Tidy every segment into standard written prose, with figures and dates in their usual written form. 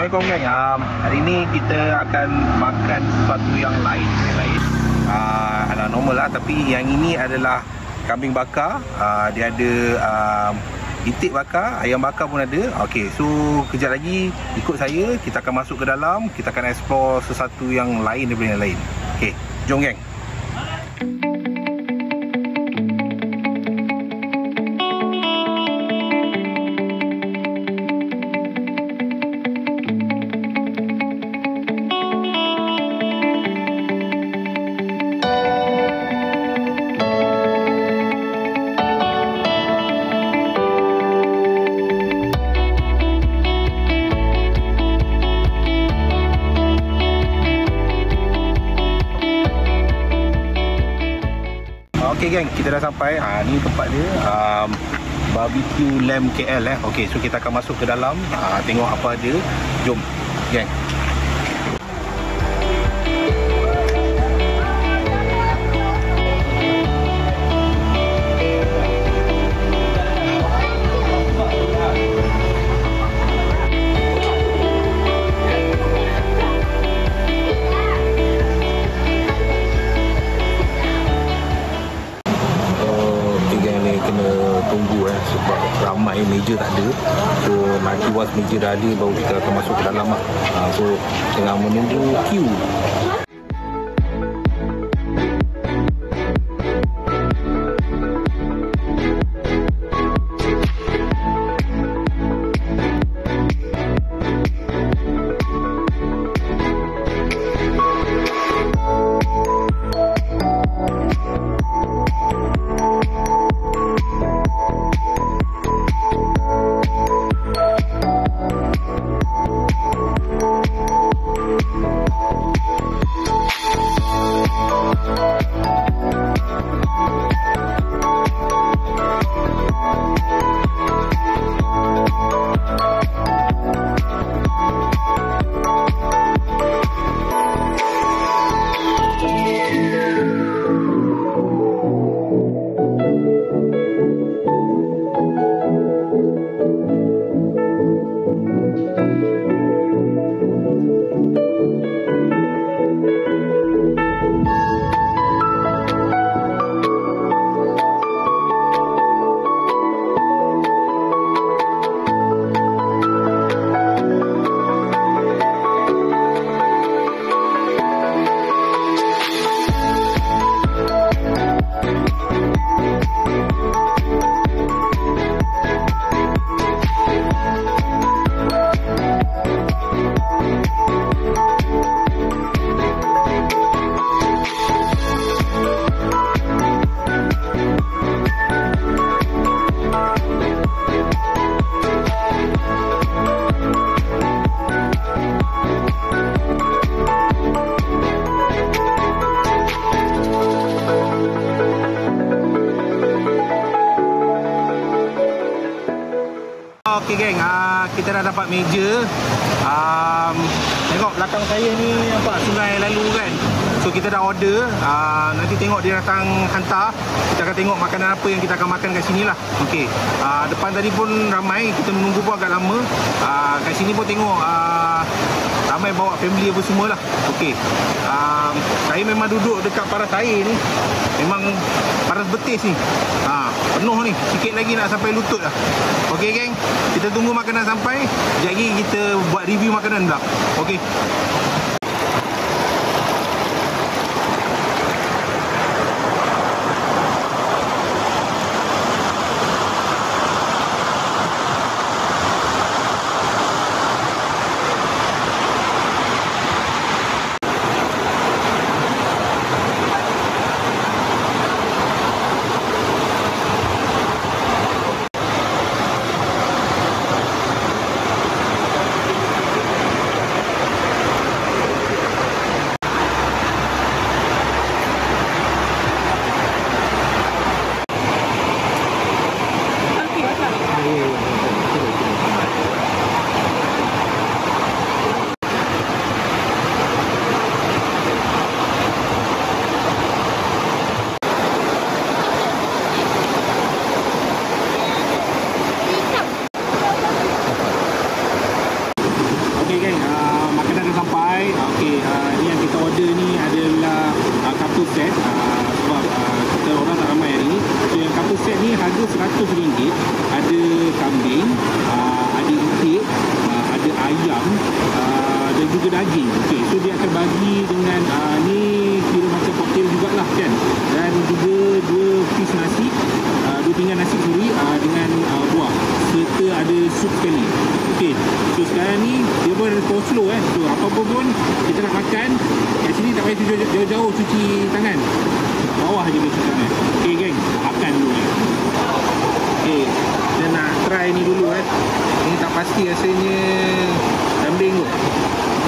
Assalamualaikum geng. Hari ni kita akan makan sesuatu yang lain. Adalah normal lah, tapi yang ini adalah kambing bakar. Dia ada itik bakar, ayam bakar pun ada. Okey, so kejap lagi ikut saya, kita akan masuk ke dalam, kita akan explore sesuatu yang lain daripada yang lain. Okey, jom geng. Okey geng, kita dah sampai. Ni tempat dia, barbecue lamb KL Okey, so kita akan masuk ke dalam, tengok apa ada. Jom geng. Tunggu sebab ramai, meja tak ada. So nanti once meja dah ada baru kita akan masuk ke dalam lah. So tengah menunggu queue. Okey geng, kita dah dapat meja. Tengok belakang saya ni, nampak sungai lalu kan. So kita dah order. Nanti tengok dia datang hantar. Kita akan tengok makanan apa yang kita akan makan kat sini lah. Okey, depan tadi pun ramai, kita menunggu pun agak lama. Kat sini pun tengok ramai bawa family apa semua lah. Okey, saya memang duduk dekat paras air ni. Memang paras betis ni. Penuh ni, sikit lagi nak sampai lutut dah. Okey geng, kita tunggu makanan sampai. Sekejap lagi kita buat review makanan pula. Okey. boleh jauh-jauh cuci tangan. Bawah je boleh cuci tangan. Okey geng, makan dulu ni. Okey, kita nak try ni dulu Ini tak pasti rasanya kambing kot.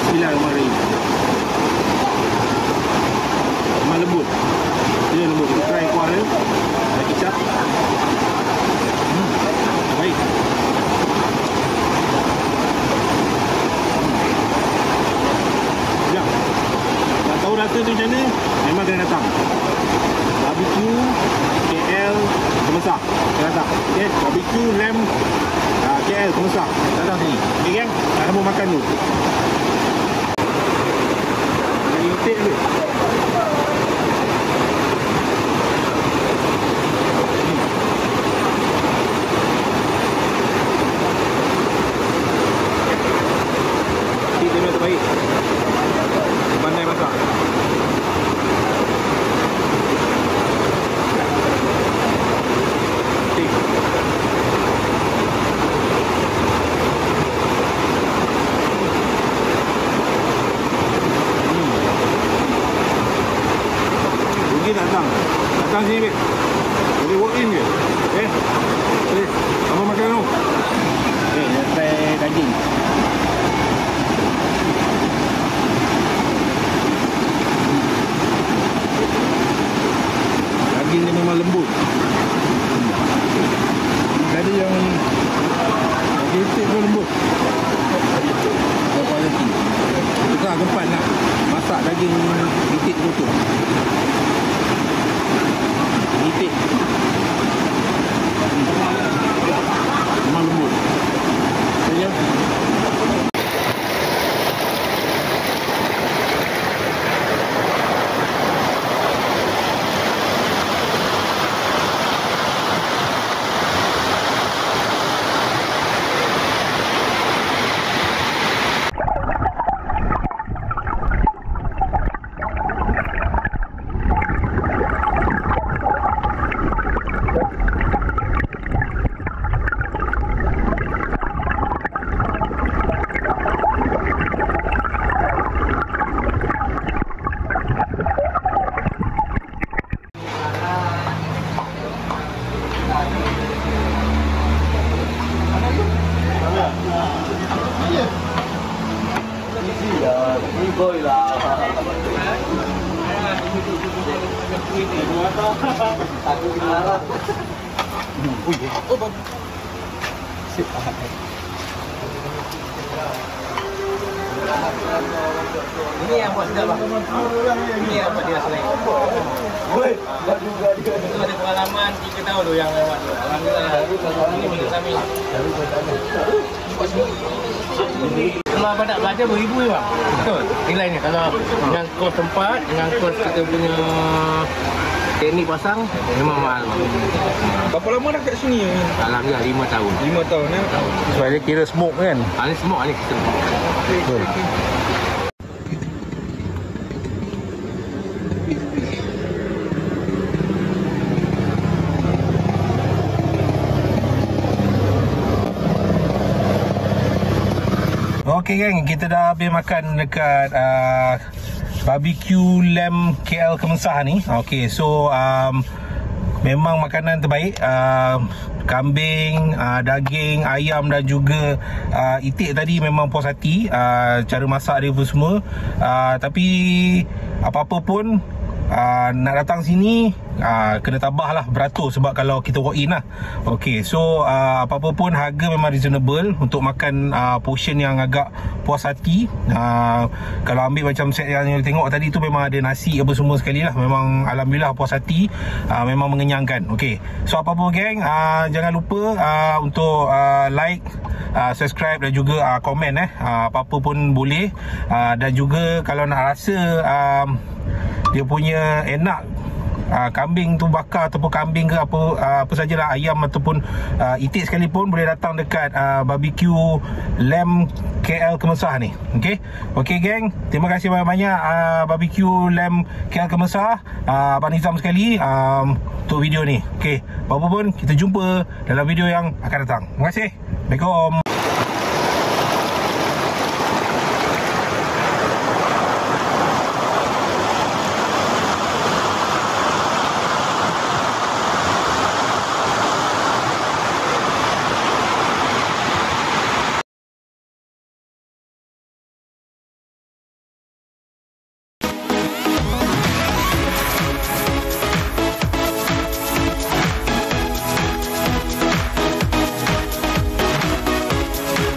Bismillahirrahmanirrahim. Memang lembut. Dia lembut. Kita try kuah dia. Ada kicap. Baik. Sekejap. Tak tahu rasa tu macam mana, memang kena datang. Barbecue KL Kemesah. Kena datang. Okay. Barbecue lamb KL Kemesah. Datang sini. Okay kan? Nak sambung makan dulu. Jadi itik dulu. Terbaik. Pandai masak. Okay. Mungkin datang sini babe. Boleh walk in ke? Okay. Boleh. Apa makan tu? Okay, dia try daging. Daging dia memang lembut. Tadi yang itik pun lembut. Kualiti. Tukar tempat nak masak daging itik betul. Itik memang lembut. Saya ini yang buat sedap bang. Ini yang buat dia selain. Itu ada pengalaman 3 tahun tu yang lewat tu. Alhamdulillah. Ini milik kami. Kalau abang nak belajar beribu je bang. Betul. Nilainya kalau dengan kos tempat, dengan kos kita punya teknik pasang memang mahal bang. berapa lama dah kat sini? Alhamdulillah 5 tahun. 5 tahun Sebab dia kira smoke kan? Ini smoke ni kita. Betul. Okey geng, kita dah habis makan dekat barbecue lamb KL Kemesah ni. Okey, so memang makanan terbaik. Kambing, daging, ayam dan juga itik tadi memang puas hati. Cara masak dia pun semua. Tapi apa-apa pun nak datang sini kena tabahlah beratur sebab kalau kita walk in lah. Okey, so apa-apa pun harga memang reasonable untuk makan portion yang agak puas hati. Kalau ambil macam set yang tengok tadi tu memang ada nasi apa semua sekali lah. Memang alhamdulillah puas hati, memang mengenyangkan. Okey, so apa-apa geng, jangan lupa untuk like, subscribe dan juga komen apa-apa pun boleh. Dan juga kalau nak rasa dia punya enak kambing tu bakar ataupun kambing ke apa sajalah, ayam ataupun itik sekalipun, boleh datang dekat barbecue lamb KL Kemesah ni. Okey geng, terima kasih banyak-banyak barbecue lamb KL Kemesah, Abang Nizam sekali untuk video ni. Okey, apa pun kita jumpa dalam video yang akan datang. Terima kasih. Assalamualaikum.